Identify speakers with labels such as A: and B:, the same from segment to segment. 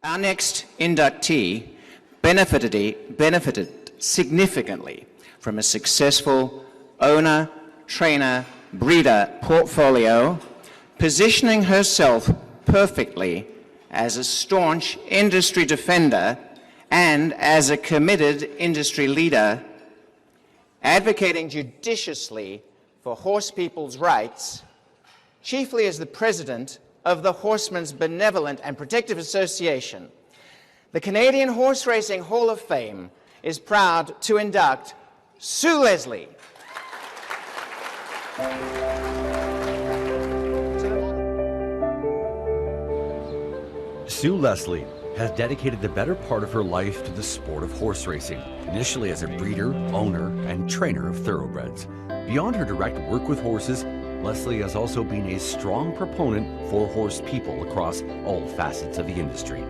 A: Our next inductee benefited significantly from a successful owner, trainer, breeder portfolio, positioning herself perfectly as a staunch industry defender and as a committed industry leader, advocating judiciously for horse people's rights, chiefly as the president of the Horsemen's Benevolent and Protective Association. The Canadian Horse Racing Hall of Fame is proud to induct Sue Leslie.
B: Sue Leslie has dedicated the better part of her life to the sport of horse racing, initially as a breeder, owner, and trainer of thoroughbreds. Beyond her direct work with horses, Leslie has also been a strong proponent for horse people across all facets of the industry.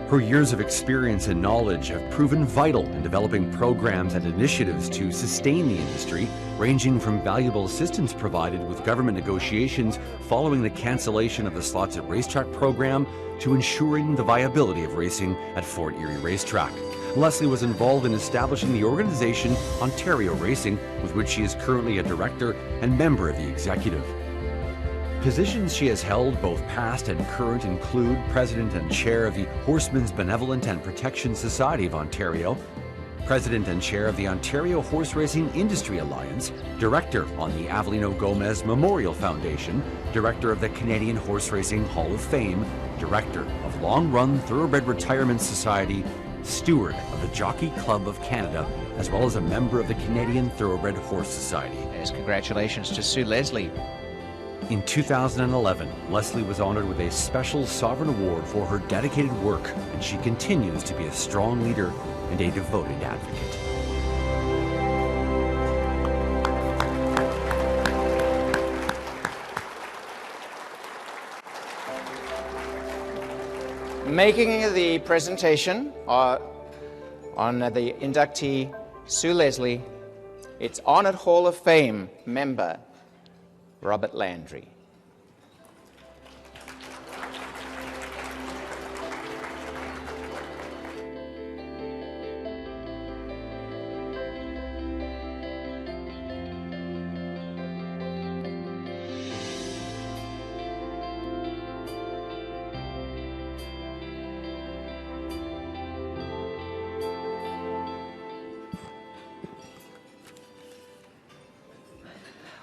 B: Her years of experience and knowledge have proven vital in developing programs and initiatives to sustain the industry, ranging from valuable assistance provided with government negotiations following the cancellation of the Slots at Racetrack program to ensuring the viability of racing at Fort Erie Racetrack. Leslie was involved in establishing the organization Ontario Racing, with which she is currently a director and member of the executive. Positions she has held, both past and current, include President and Chair of the Horsemen's Benevolent and Protection Society of Ontario, President and Chair of the Ontario Horse Racing Industry Alliance, Director on the Avelino Gomez Memorial Foundation, Director of the Canadian Horse Racing Hall of Fame, Director of Long Run Thoroughbred Retirement Society, Steward of the Jockey Club of Canada, as well as a member of the Canadian Thoroughbred Horse Society.
A: Yes, congratulations to Sue Leslie.
B: In 2011, Leslie was honored with a special Sovereign Award for her dedicated work, and she continues to be a strong leader and a devoted advocate.
A: Making the presentation on the inductee, Sue Leslie, its Honored Hall of Fame member, Robert Landry.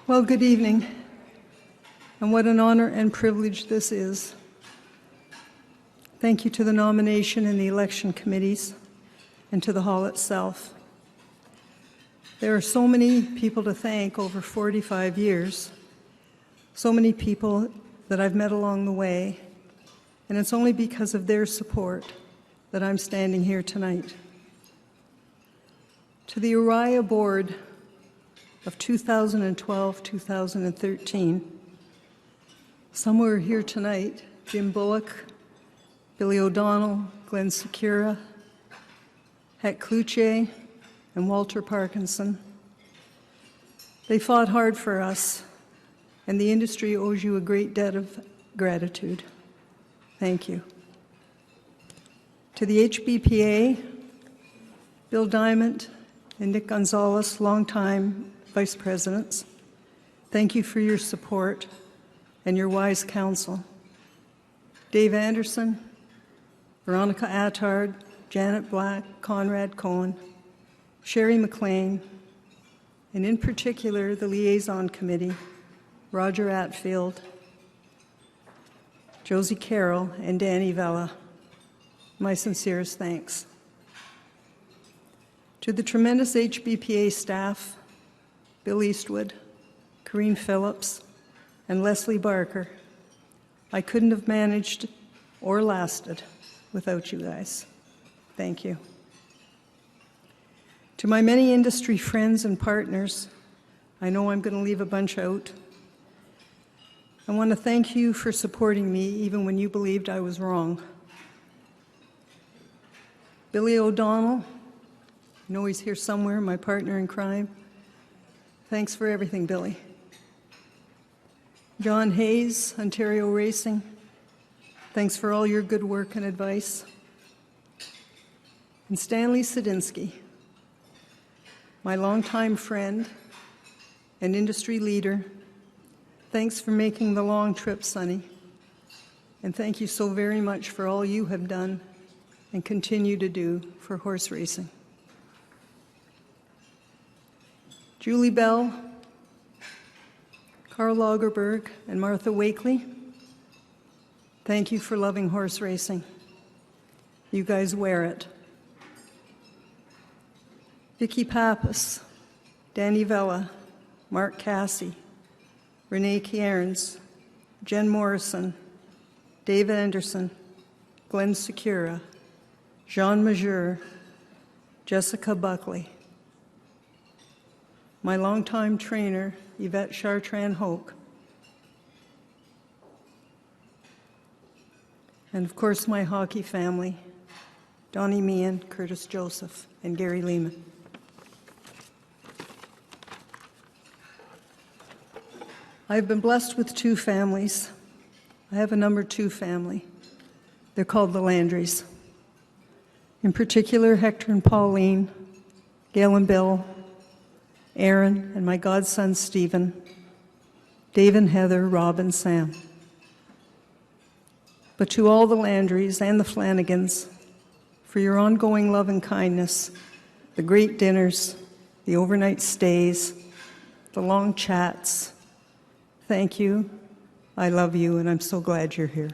C: Well, good evening, and what an honor and privilege this is. Thank you to the nomination and the election committees, and to the hall itself. There are so many people to thank over 45 years, so many people that I've met along the way, and it's only because of their support that I'm standing here tonight. To the Uriah Board of 2012-2013, some were here tonight: Jim Bullock, Billy O'Donnell, Glenn Secura, Het Kluche, and Walter Parkinson. They fought hard for us, and the industry owes you a great debt of gratitude. Thank you. To the HBPA, Bill Diamond and Nick Gonzalez, longtime vice presidents, thank you for your support and your wise counsel. Dave Anderson, Veronica Attard, Janet Black, Conrad Cohen, Sherry McLean, and in particular the Liaison Committee, Roger Atfield, Josie Carroll, and Danny Vella, my sincerest thanks. To the tremendous HBPA staff, Bill Eastwood, Corrine Phillips, and Leslie Barker, I couldn't have managed or lasted without you guys. Thank you. To my many industry friends and partners, I know I'm going to leave a bunch out. I want to thank you for supporting me even when you believed I was wrong. Billy O'Donnell, I know he's here somewhere, my partner in crime. Thanks for everything, Billy. John Hayes, Ontario Racing, thanks for all your good work and advice. And Stanley Sadinsky, my longtime friend and industry leader, thanks for making the long trip, Sonny. And thank you so very much for all you have done and continue to do for horse racing. Julie Bell, Carl Lagerberg, and Martha Wakely, thank you for loving horse racing. You guys wear it. Vicki Pappas, Danny Vella, Mark Cassie, Renee Cairns, Jen Morrison, Dave Anderson, Glenn Secura, Jean Majeur, Jessica Buckley. My longtime trainer, Yvette Chartrand-Hoke. And of course, my hockey family, Donnie Meehan, Curtis Joseph, and Gary Lehman. I've been blessed with two families. I have a number 2 family. They're called the Landrys. In particular, Hector and Pauline, Gail and Bill, Aaron and my godson Stephen, Dave and Heather, Rob and Sam. But to all the Landrys and the Flanagans, for your ongoing love and kindness, the great dinners, the overnight stays, the long chats, thank you, I love you, and I'm so glad you're here.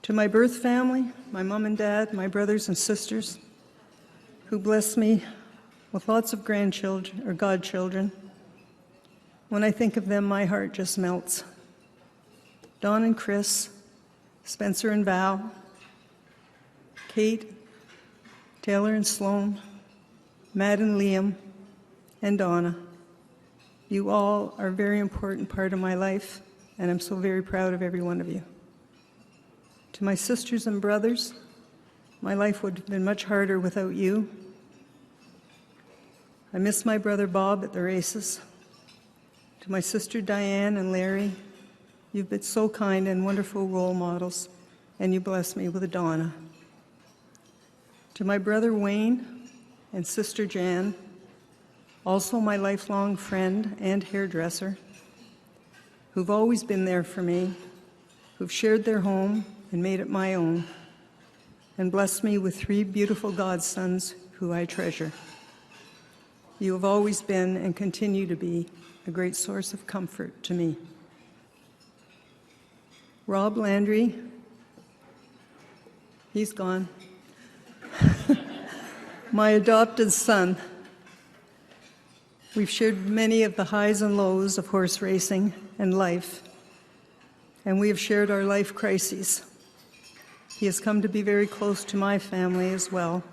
C: To my birth family, my mom and dad, my brothers and sisters, who bless me with lots of grandchildren or godchildren. When I think of them, my heart just melts. Don and Chris, Spencer and Val, Kate, Taylor and Sloan, Matt and Liam, and Donna. You all are a very important part of my life, and I'm so very proud of every one of you. To my sisters and brothers, my life would have been much harder without you. I miss my brother Bob at the races. To my sister Diane and Larry, you've been so kind and wonderful role models, and you bless me with a Donna. To my brother Wayne and sister Jan, also my lifelong friend and hairdresser, who've always been there for me, who've shared their home and made it my own, and blessed me with 3 beautiful godsons who I treasure. You have always been and continue to be a great source of comfort to me. Rob Landry, he's gone. My adopted son. We've shared many of the highs and lows of horse racing and life, and we have shared our life crises. He has come to be very close to my family as well.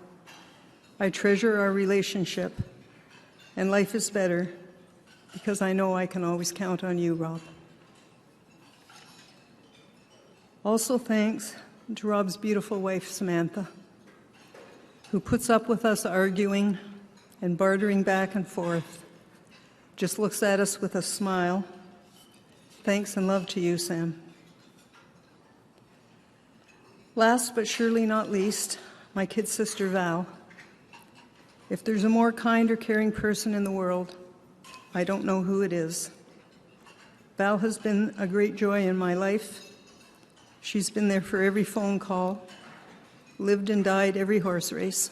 C: I treasure our relationship, and life is better because I know I can always count on you, Rob. Also thanks to Rob's beautiful wife, Samantha, who puts up with us arguing and bartering back and forth, just looks at us with a smile. Thanks and love to you, Sam. Last but surely not least, my kid sister, Val. If there's a more kind or caring person in the world, I don't know who it is. Val has been a great joy in my life. She's been there for every phone call, lived and died every horse race,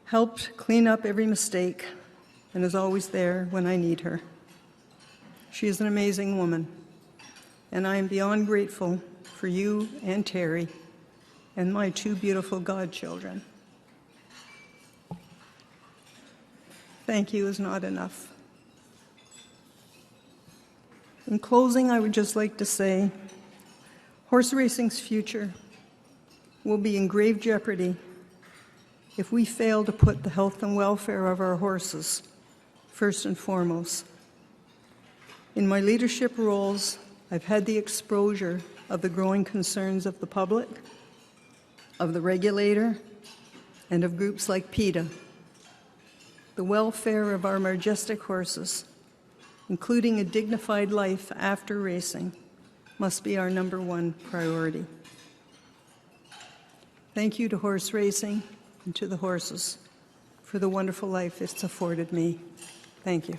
C: helped clean up every mistake, and is always there when I need her. She is an amazing woman, and I am beyond grateful for you and Terry and my 2 beautiful godchildren. Thank you is not enough. In closing, I would just like to say, horse racing's future will be in grave jeopardy if we fail to put the health and welfare of our horses first and foremost. In my leadership roles, I've had the exposure of the growing concerns of the public, of the regulator, and of groups like PETA. The welfare of our majestic horses, including a dignified life after racing, must be our #1 priority. Thank you to horse racing and to the horses for the wonderful life it's afforded me. Thank you.